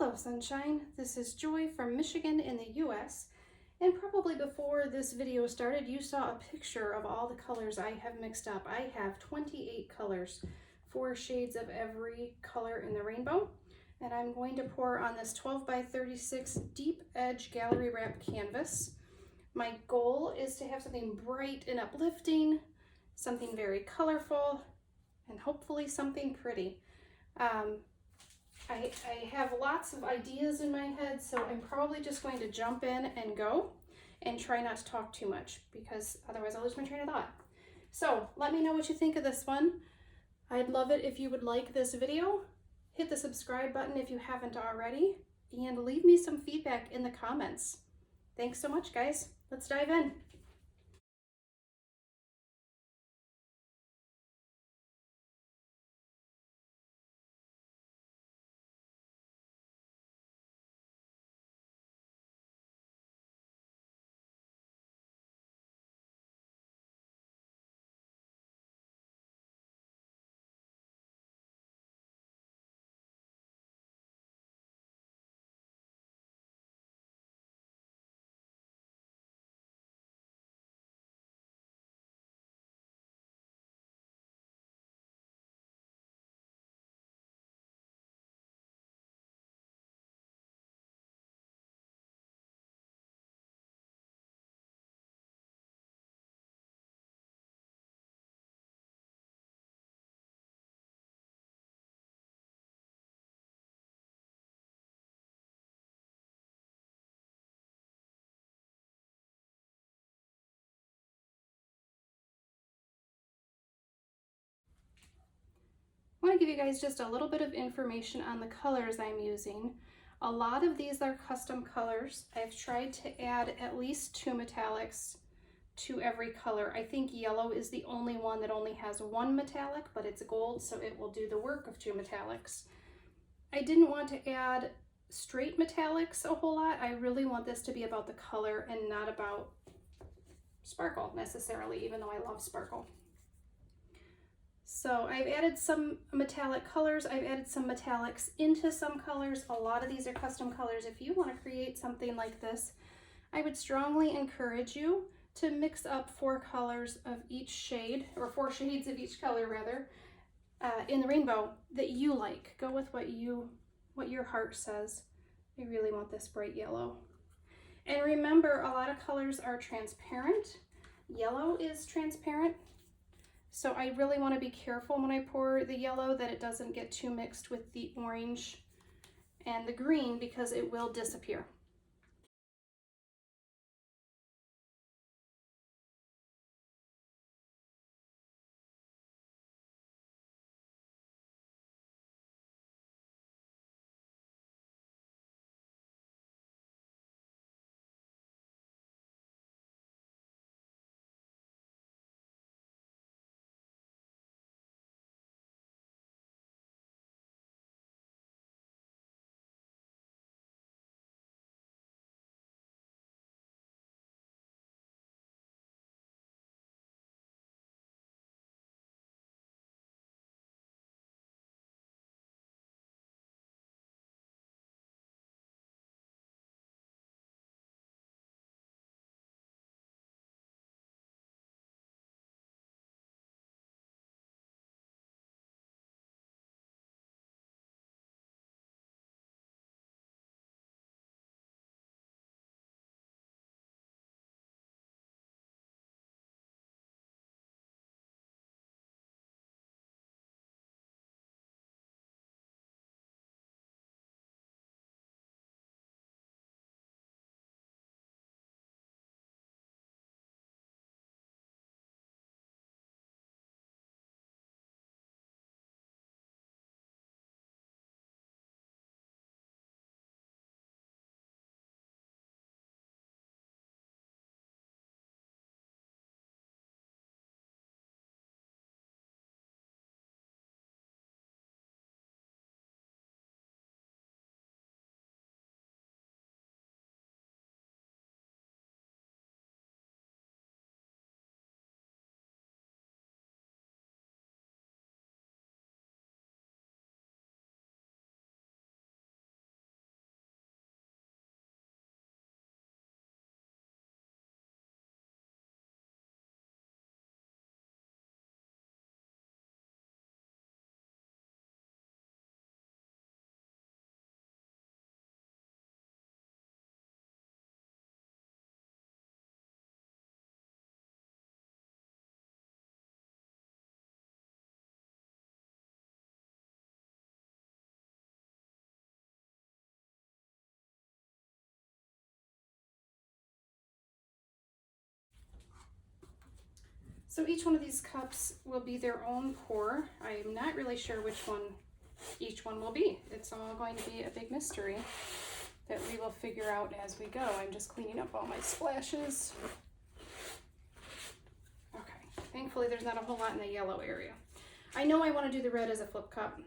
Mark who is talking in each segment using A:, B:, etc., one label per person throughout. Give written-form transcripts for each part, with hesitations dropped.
A: Hello sunshine, this is Joy from Michigan in the US, and probably before this video started you saw a picture of all the colors I have mixed up. I have 28 colors, 4 shades of every color in the rainbow, and I'm going to pour on this 12 by 36 deep edge gallery wrap canvas. My goal is to have something bright and uplifting, something very colorful, and hopefully something pretty. I have lots of ideas in my head, so I'm probably just going to jump in and go and try not to talk too much because otherwise I'll lose my train of thought. So let me know what you think of this one. I'd love it if you would like this video, hit the subscribe button if you haven't already, and leave me some feedback in the comments. Thanks so much, guys. Let's dive in. I want to give you guys just a little bit of information on the colors I'm using. A lot of these are custom colors. I've tried to add at least 2 metallics to every color. I think yellow is the only one that only has 1 metallic, but it's gold, so it will do the work of 2 metallics. I didn't want to add straight metallics a whole lot. I really want this to be about the color and not about sparkle necessarily, even though I love sparkle. So I've added some metallic colors, I've added some metallics into some colors. A lot of these are custom colors. If you want to create something like this, I would strongly encourage you to mix up 4 colors of each shade, or 4 shades of each color rather, in the rainbow that you like. Go with what your heart says. I really want this bright yellow. And remember, a lot of colors are transparent. Yellow is transparent. So I really want to be careful when I pour the yellow that it doesn't get too mixed with the orange and the green because it will disappear. So each one of these cups will be their own pour. I'm not really sure which one each one will be. It's all going to be a big mystery that we will figure out as we go. I'm just cleaning up all my splashes. Okay, thankfully there's not a whole lot in the yellow area. I know I want to do the red as a flip cup,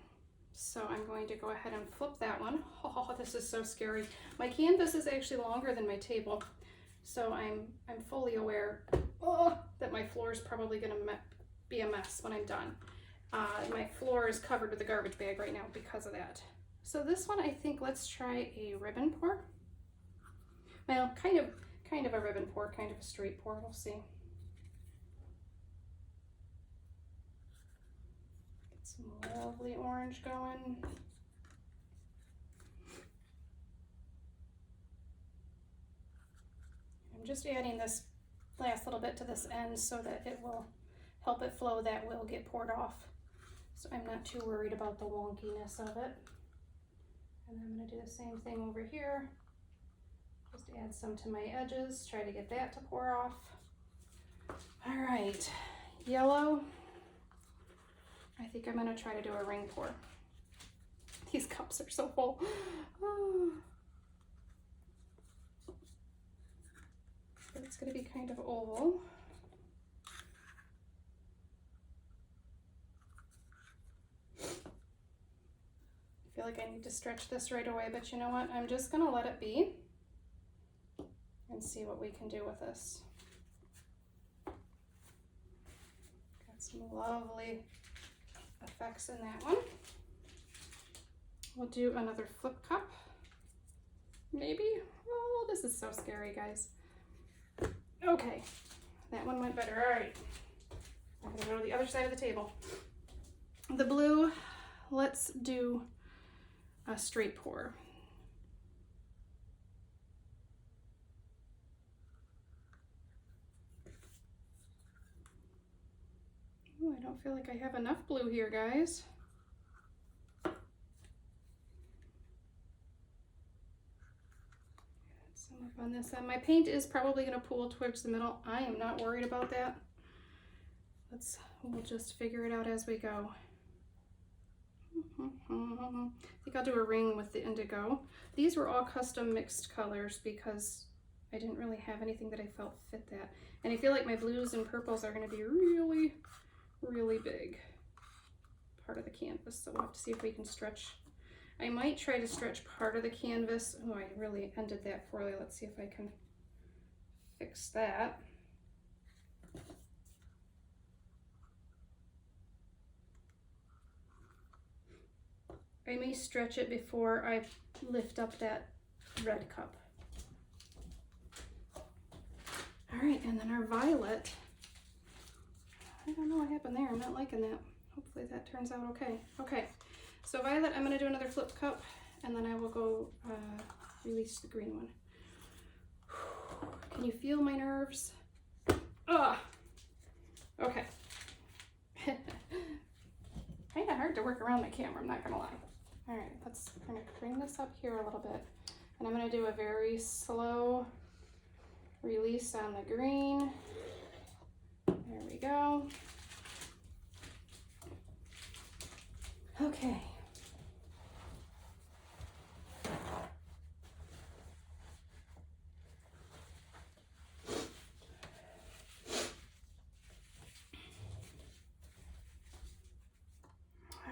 A: so I'm going to go ahead and flip that one. Oh, this is so scary. My canvas is actually longer than my table, so I'm fully aware that my floor is probably going to be a mess when I'm done. My floor is covered with a garbage bag right now because of that. So this one, I think, let's try a ribbon pour. Well, kind of a ribbon pour, kind of a straight pour. We'll see. Get some lovely orange going. I'm just adding this last little bit to this end so that it will help it flow. That will get poured off. So I'm not too worried about the wonkiness of it. And I'm going to do the same thing over here. Just add some to my edges, try to get that to pour off. All right, yellow. I think I'm going to try to do a ring pour. These cups are so full. Oh. So it's going to be kind of oval. I feel like I need to stretch this right away, but you know what? I'm just gonna let it be and see what we can do with this. Got some lovely effects in that one. We'll do another flip cup, maybe. Oh, this is so scary, guys. Okay, that one went better. All right, I'm gonna go to the other side of the table. The blue, let's do a straight pour. Ooh, I don't feel like I have enough blue here, guys. Some up on this end. My paint is probably going to pool towards the middle. I am not worried about that. We'll just figure it out as we go. I think I'll do a ring with the indigo. These were all custom mixed colors because I didn't really have anything that I felt fit that. And I feel like my blues and purples are going to be really, really big part of the canvas. So we'll have to see if we can stretch. I might try to stretch part of the canvas. Oh, I really ended that poorly. Let's see if I can fix that. I may stretch it before I lift up that red cup. All right, and then our violet. I don't know what happened there. I'm not liking that. Hopefully that turns out okay. Okay, so violet, I'm gonna do another flip cup, and then I will go release the green one. Can you feel my nerves? Ah, okay. Kind of hard to work around my camera, I'm not gonna lie. All right, I'm gonna bring this up here a little bit, and I'm gonna do a very slow release on the green. There we go. Okay.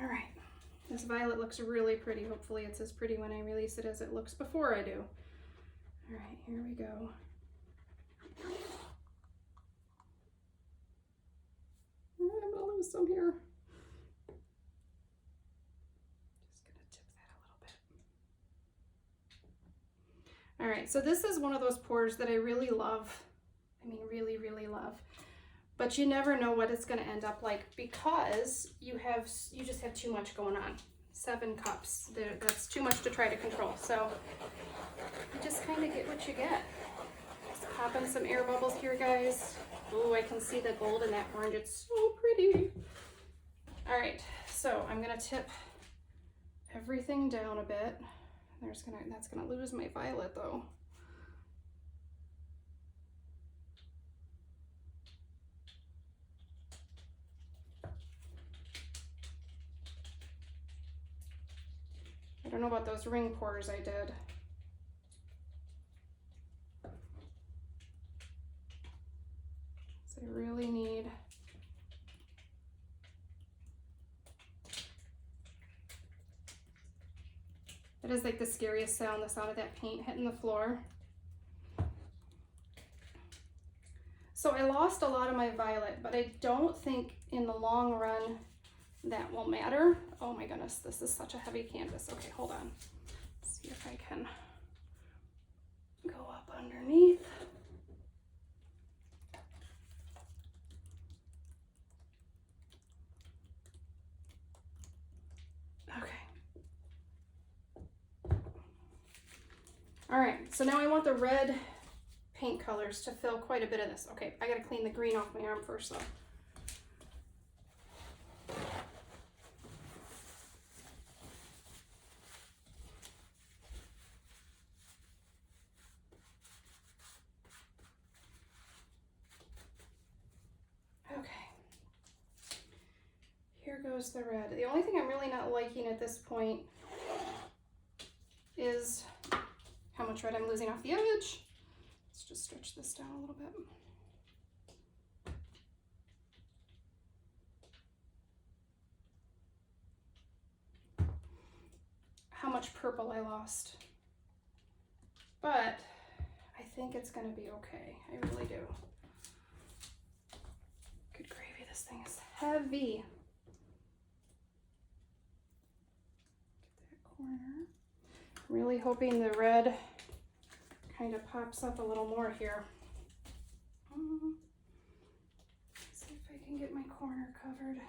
A: All right. This violet looks really pretty. Hopefully it's as pretty when I release it as it looks before I do. All right, here we go. I'm gonna lose some here. Just gonna tip that a little bit. All right, so this is one of those pours that I really love. I mean, really, really love. But you never know what it's gonna end up like because you just have too much going on. 7 cups, that's too much to try to control. So you just kind of get what you get. Just pop in some air bubbles here, guys. Oh, I can see the gold in that orange. It's so pretty. All right, so I'm gonna tip everything down a bit. That's gonna lose my violet though. I don't know about those ring pours I did. So I really need it is like the scariest sound, the sound of that paint hitting the floor. So I lost a lot of my violet, but I don't think in the long run that will matter. Oh my goodness, this is such a heavy canvas. Okay, hold on. Let's see if I can go up underneath. Okay. All right, so now I want the red paint colors to fill quite a bit of this. Okay, I gotta clean the green off my arm first though. Okay, here goes the red. The only thing I'm really not liking at this point is how much red I'm losing off the edge. Let's just stretch this down a little bit. How much purple I lost. But I think it's gonna be okay. I really do. Good gravy, this thing is heavy. Get that corner. Really hoping the red kind of pops up a little more here. See if I can get my corner covered.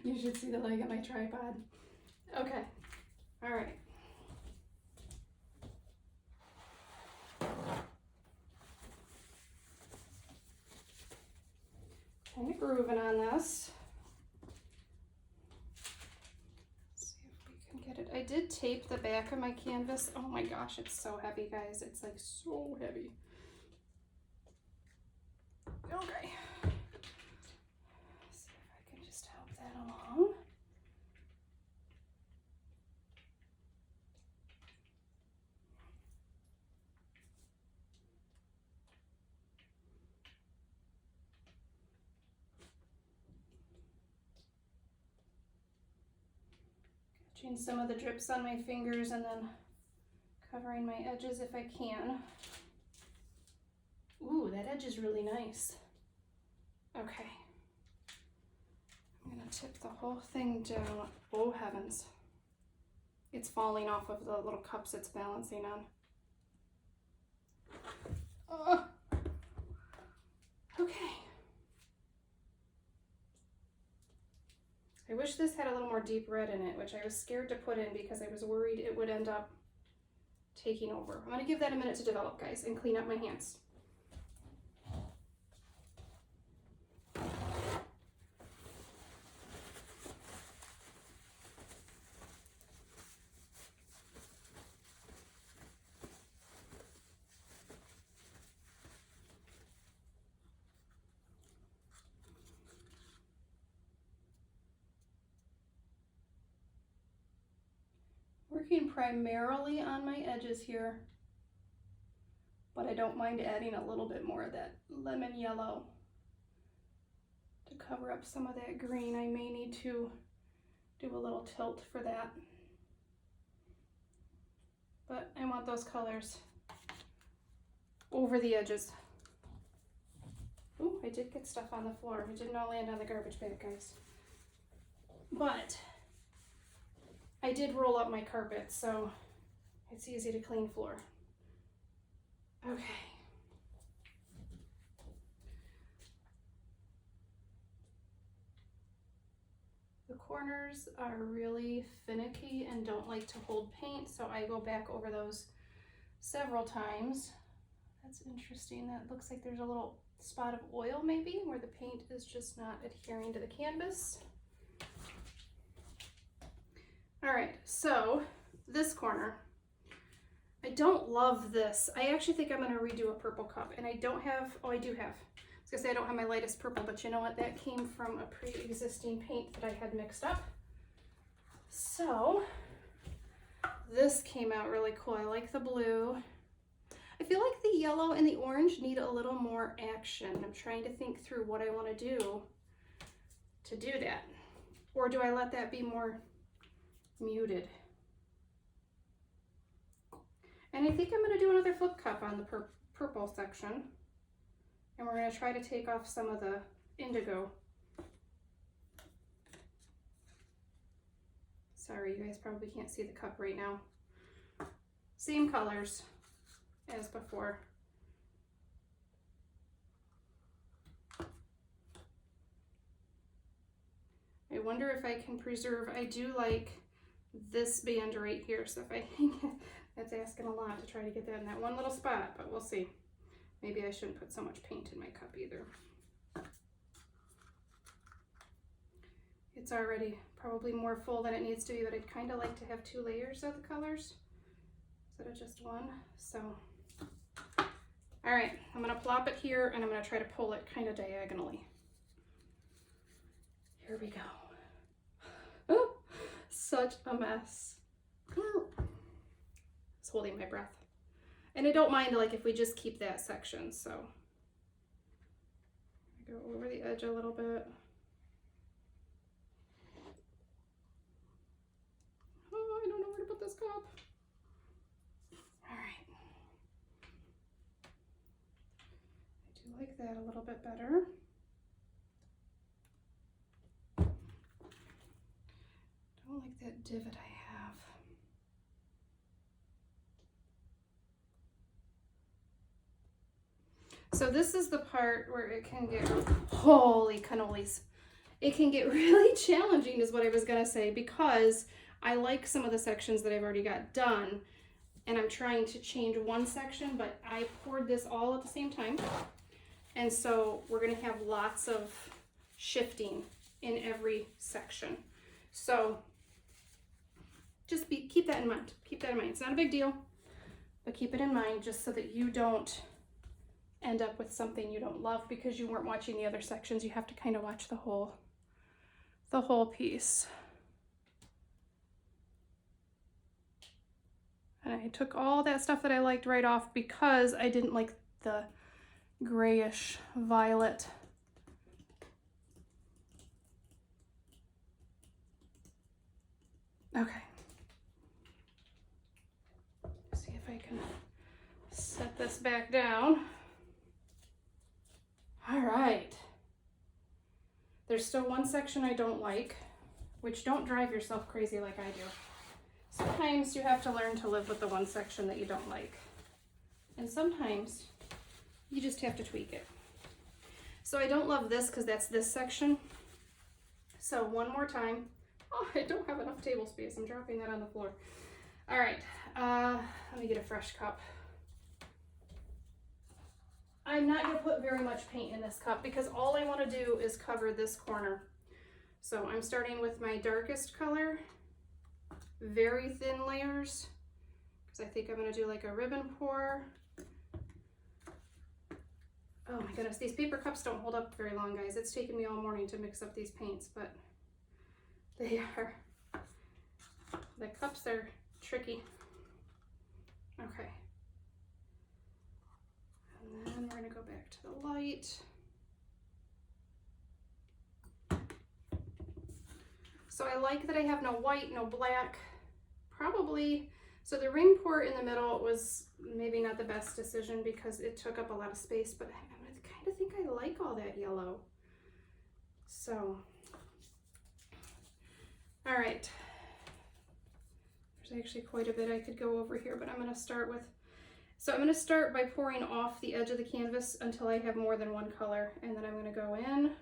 A: You should see the leg of my tripod. Okay, all right. Kind of grooving on this. Let's see if we can get it. I did tape the back of my canvas. Oh my gosh, it's so heavy, guys. It's like so heavy. Okay. See if I can just help that along. Catching some of the drips on my fingers and then covering my edges if I can. Ooh, that edge is really nice. Okay. I'm gonna tip the whole thing down. Oh heavens. It's falling off of the little cups it's balancing on. Okay. I wish this had a little more deep red in it, which I was scared to put in because I was worried it would end up taking over. I'm gonna give that a minute to develop, guys, and clean up my hands. Working primarily on my edges here, but I don't mind adding a little bit more of that lemon yellow to cover up some of that green. I may need to do a little tilt for that, but I want those colors over the edges. Ooh, I did get stuff on the floor. It didn't all land on the garbage bag, guys. But I did roll up my carpet, so it's easy to clean floor. Okay. The corners are really finicky and don't like to hold paint, so I go back over those several times. That's interesting. That looks like there's a little spot of oil maybe where the paint is just not adhering to the canvas. All right, so this corner, I don't love this. I actually think I'm going to redo a purple cup, and I don't have, oh, I do have. I was going to say I don't have my lightest purple, but you know what? That came from a pre-existing paint that I had mixed up. So this came out really cool. I like the blue. I feel like the yellow and the orange need a little more action. I'm trying to think through what I want to do that. Or do I let that be more muted? And I think I'm going to do another flip cup on the purple section. And we're going to try to take off some of the indigo. Sorry, you guys probably can't see the cup right now. Same colors as before. I wonder if I can preserve, I do like this band right here, so if I hang it, that's asking a lot to try to get that in that one little spot, but we'll see. Maybe I shouldn't put so much paint in my cup either. It's already probably more full than it needs to be, but I'd kind of like to have 2 layers of the colors instead of just one. So, all right, I'm gonna plop it here and I'm gonna try to pull it kind of diagonally. Here we go. Oh, such a mess. I was holding my breath. And I don't mind, like, if we just keep that section, so. Go over the edge a little bit. Oh, I don't know where to put this cup. All right. I do like that a little bit better. Don't like that divot I have. So this is the part where it can get, holy cannolis, it can get really challenging is what I was gonna say, because I like some of the sections that I've already got done and I'm trying to change one section, but I poured this all at the same time. And so we're gonna have lots of shifting in every section. So just keep that in mind. Keep that in mind. It's not a big deal, but keep it in mind just so that you don't end up with something you don't love because you weren't watching the other sections. You have to kind of watch the whole piece. And I took all that stuff that I liked right off because I didn't like the grayish violet. Okay. See if I can set this back down. All right. There's still one section I don't like, which don't drive yourself crazy like I do. Sometimes you have to learn to live with the one section that you don't like. And sometimes you just have to tweak it. So I don't love this because that's this section. So one more time. Oh, I don't have enough table space. I'm dropping that on the floor. All right, let me get a fresh cup. I'm not gonna put very much paint in this cup because all I wanna do is cover this corner. So I'm starting with my darkest color, very thin layers, because I think I'm gonna do like a ribbon pour. Oh my goodness, these paper cups don't hold up very long, guys. It's taken me all morning to mix up these paints, but the cups are tricky. Okay. And then we're gonna go back to the light. So I like that I have no white, no black, probably. So the ring pour in the middle was maybe not the best decision because it took up a lot of space, but I kind of think I like all that yellow. So, all right. There's actually quite a bit I could go over here, but I'm gonna start with, so I'm gonna start by pouring off the edge of the canvas until I have more than one color, and then I'm gonna go in.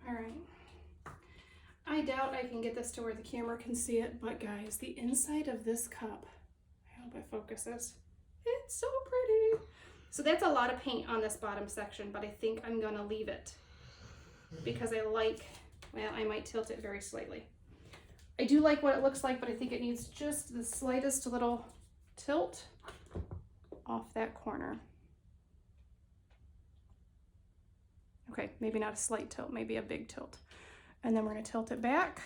A: All right. I doubt I can get this to where the camera can see it, but guys, the inside of this cup, I hope it focuses. It's so pretty. So that's a lot of paint on this bottom section, but I think I'm gonna leave it because I like, well, I might tilt it very slightly. I do like what it looks like, but I think it needs just the slightest little tilt off that corner. Okay, maybe not a slight tilt, maybe a big tilt. And then we're gonna tilt it back.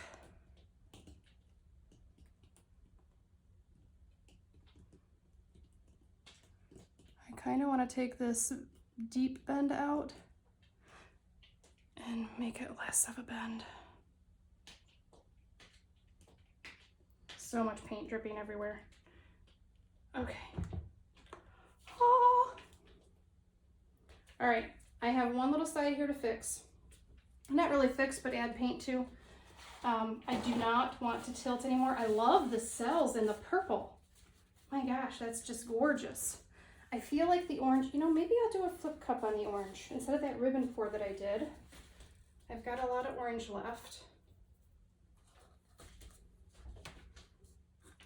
A: I kind of want to take this deep bend out and make it less of a bend. So much paint dripping everywhere. Okay. Oh. All right, I have one little side here to fix. Not really fix, but add paint to. I do not want to tilt anymore. I love the cells in the purple. My gosh, that's just gorgeous. I feel like the orange, you know, maybe I'll do a flip cup on the orange instead of that ribbon pour that I did. I've got a lot of orange left.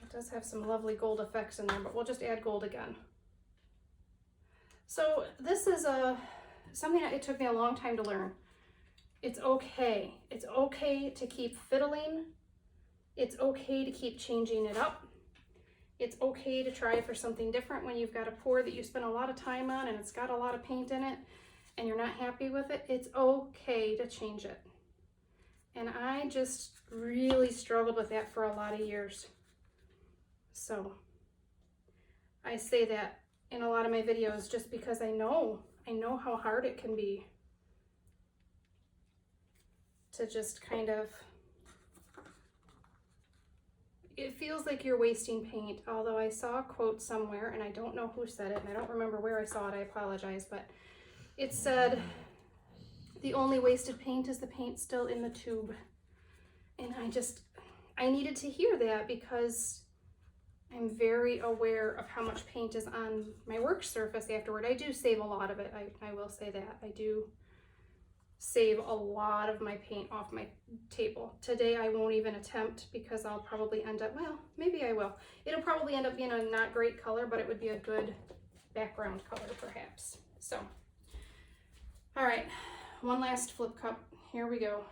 A: It does have some lovely gold effects in there, but we'll just add gold again. So this is something that it took me a long time to learn. It's okay. It's okay to keep fiddling. It's okay to keep changing it up. It's okay to try for something different when you've got a pour that you spend a lot of time on and it's got a lot of paint in it and you're not happy with it. It's okay to change it. And I just really struggled with that for a lot of years. So I say that in a lot of my videos just because I know how hard it can be to just kind of, it feels like you're wasting paint, although I saw a quote somewhere and I don't know who said it and I don't remember where I saw it, I apologize, but it said the only wasted paint is the paint still in the tube. And I needed to hear that because I'm very aware of how much paint is on my work surface afterward. I do save a lot of it, I will say that. I do save a lot of my paint off my table. Today I won't even attempt because I'll probably end up, well, maybe I will. It'll probably end up being a not great color, but it would be a good background color perhaps. So, all right, one last flip cup. Here we go.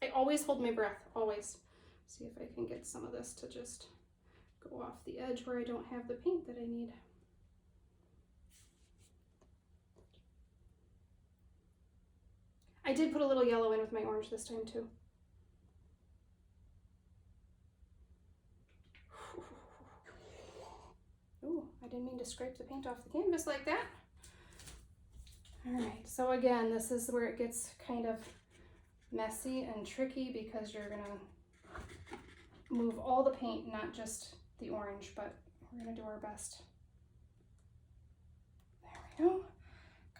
A: I always hold my breath, always. See if I can get some of this to just go off the edge where I don't have the paint that I need. I did put a little yellow in with my orange this time too. Ooh, I didn't mean to scrape the paint off the canvas like that. All right, so again, this is where it gets kind of messy and tricky because you're gonna move all the paint, not just the orange, but we're gonna do our best. There we go.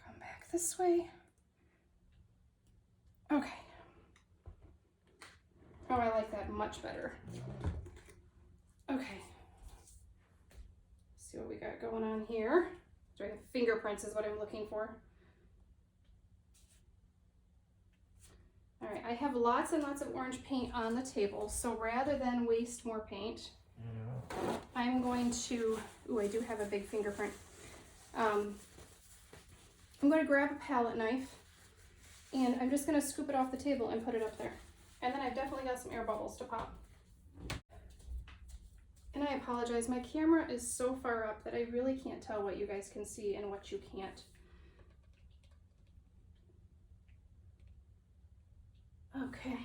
A: Come back this way. Okay. Oh, I like that much better. Okay. Let's see what we got going on here. So I have fingerprints is what I'm looking for. All right, I have lots and lots of orange paint on the table, so rather than waste more paint, I'm going to, ooh, I do have a big fingerprint. I'm going to grab a palette knife and I'm just going to scoop it off the table and put it up there. And then I've definitely got some air bubbles to pop. And I apologize, my camera is so far up that I really can't tell what you guys can see and what you can't. Okay,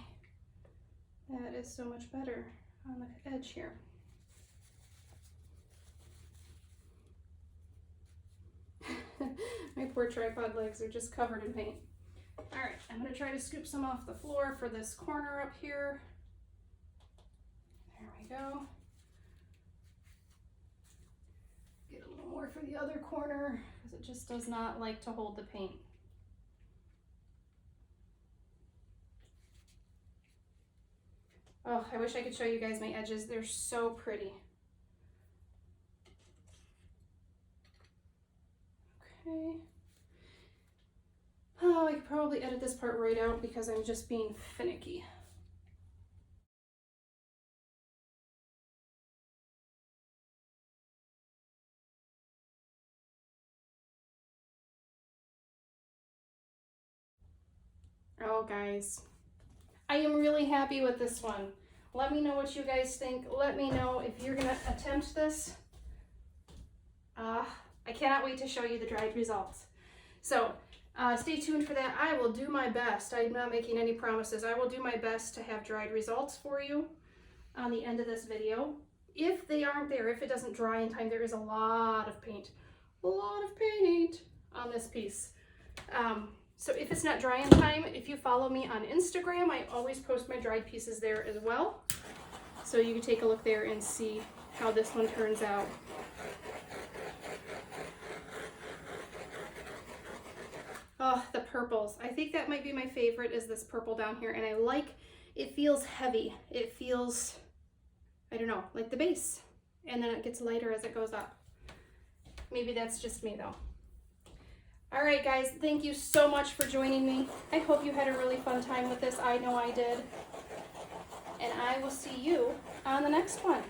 A: that is so much better on the edge here. My poor tripod legs are just covered in paint. All right, I'm gonna try to scoop some off the floor for this corner up here. There we go. Get a little more for the other corner because it just does not like to hold the paint. Oh, I wish I could show you guys my edges. They're so pretty. Okay. Oh, I could probably edit this part right out because I'm just being finicky. Oh, guys, I am really happy with this one. Let me know what you guys think. Let me know if you're gonna attempt this. I cannot wait to show you the dried results. So stay tuned for that. I will do my best. I'm not making any promises. I will do my best to have dried results for you on the end of this video. If they aren't there, if it doesn't dry in time, there is a lot of paint on this piece. So if it's not dry in time, if you follow me on Instagram, I always post my dried pieces there as well. So you can take a look there and see how this one turns out. Oh, the purples. I think that might be my favorite, is this purple down here. And I like, it feels heavy. It feels, I don't know, like the base. And then it gets lighter as it goes up. Maybe that's just me though. All right, guys, thank you so much for joining me. I hope you had a really fun time with this. I know I did. And I will see you on the next one.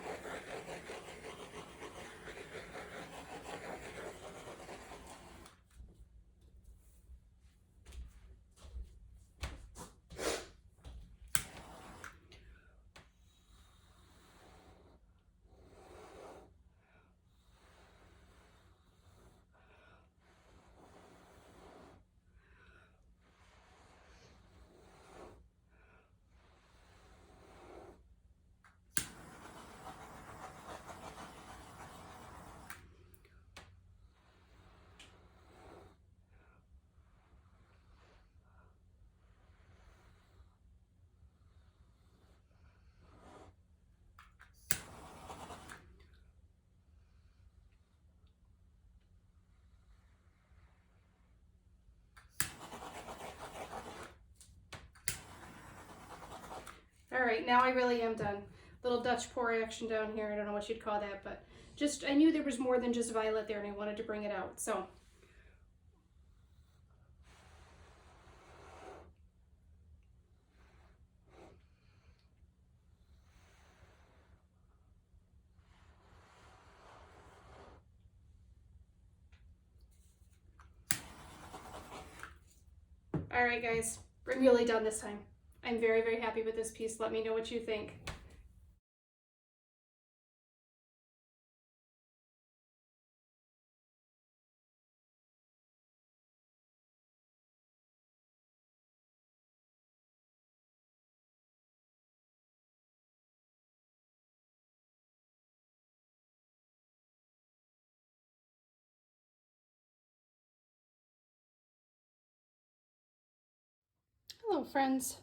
A: All right, now I really am done. Little Dutch pour action down here. I don't know what you'd call that, but just, I knew there was more than just violet there and I wanted to bring it out, so. All right, guys, we're really done this time. I'm very, very happy with this piece. Let me know what you think. Hello, friends.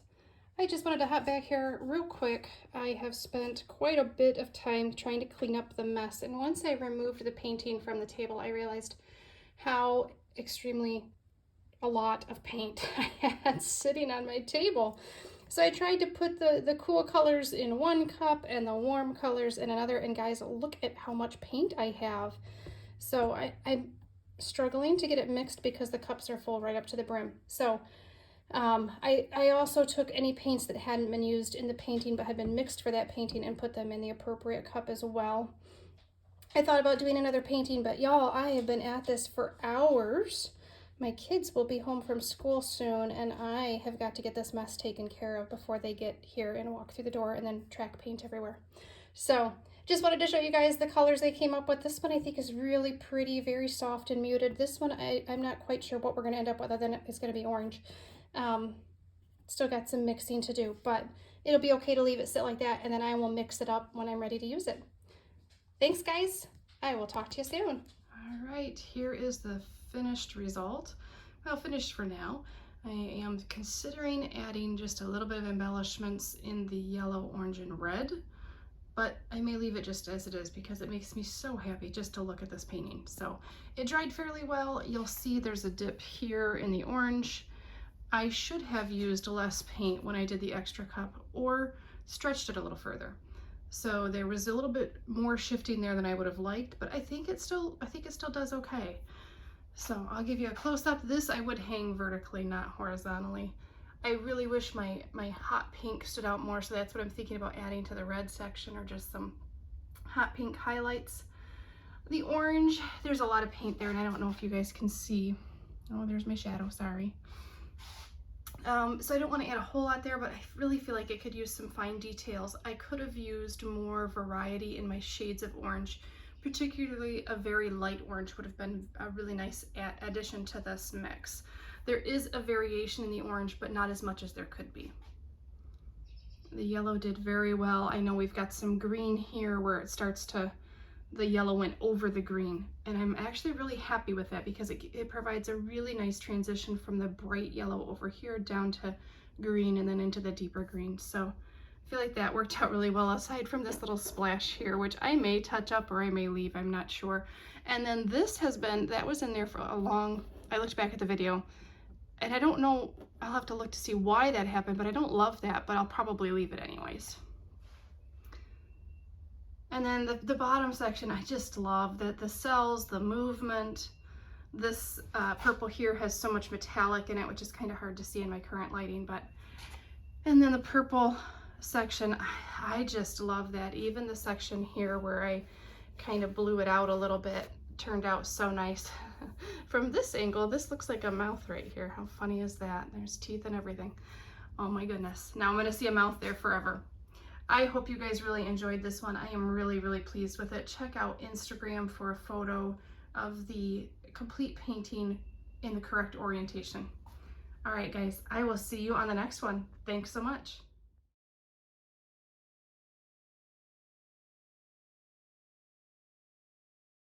A: I just wanted to hop back here real quick. I have spent quite a bit of time trying to clean up the mess, and once I removed the painting from the table, I realized how extremely a lot of paint I had sitting on my table. So I tried to put the cool colors in one cup and the warm colors in another, and guys, look at how much paint I have. So I'm struggling to get it mixed because the cups are full right up to the brim. So I also took any paints that hadn't been used in the painting but had been mixed for that painting and put them in the appropriate cup as well. I thought about doing another painting, but y'all, I have been at this for hours. My kids will be home from school soon, and I have got to get this mess taken care of before they get here and walk through the door and then track paint everywhere. So just wanted to show you guys the colors they came up with. This one I think is really pretty, very soft and muted. This one I'm not quite sure what we're going to end up with, other than it's going to be orange. Still got some mixing to do, but it'll be okay to leave it sit like that, and then I will mix it up when I'm ready to use it. Thanks, guys. I will talk to you soon. All right, here is the finished result. Well, finished for now. I am considering adding just a little bit of embellishments in the yellow, orange, and red, but I may leave it just as it is because it makes me so happy just to look at this painting. So it dried fairly well. You'll see there's a dip here in the orange. I should have used less paint when I did the extra cup or stretched it a little further. So there was a little bit more shifting there than I would have liked, but I think it still does okay. So I'll give you a close-up. This I would hang vertically, not horizontally. I really wish my hot pink stood out more, so that's what I'm thinking about adding to the red section, or just some hot pink highlights. The orange, there's a lot of paint there, and I don't know if you guys can see. Oh, there's my shadow, sorry. So I don't want to add a whole lot there, but I really feel like it could use some fine details. I could have used more variety in my shades of orange. Particularly a very light orange would have been a really nice addition to this mix. There is a variation in the orange, but not as much as there could be. The yellow did very well. I know we've got some green here where it starts to, the yellow went over the green, and I'm actually really happy with that because it provides a really nice transition from the bright yellow over here down to green and then into the deeper green. So I feel like that worked out really well, aside from this little splash here, which I may touch up or I may leave, I'm not sure. And then this has been, that was in there for a long, I looked back at the video, and I don't know, I'll have to look to see why that happened, but I don't love that, but I'll probably leave it anyways. And then the bottom section, I just love the cells, the movement. This purple here has so much metallic in it, which is kind of hard to see in my current lighting, but, and then the purple section, I just love that. Even the section here where I kind of blew it out a little bit turned out so nice. From this angle, this looks like a mouth right here. How funny is that? There's teeth and everything. Oh my goodness. Now I'm gonna see a mouth there forever. I hope you guys really enjoyed this one. I am really, really pleased with it. Check out Instagram for a photo of the complete painting in the correct orientation. All right, guys, I will see you on the next one. Thanks so much.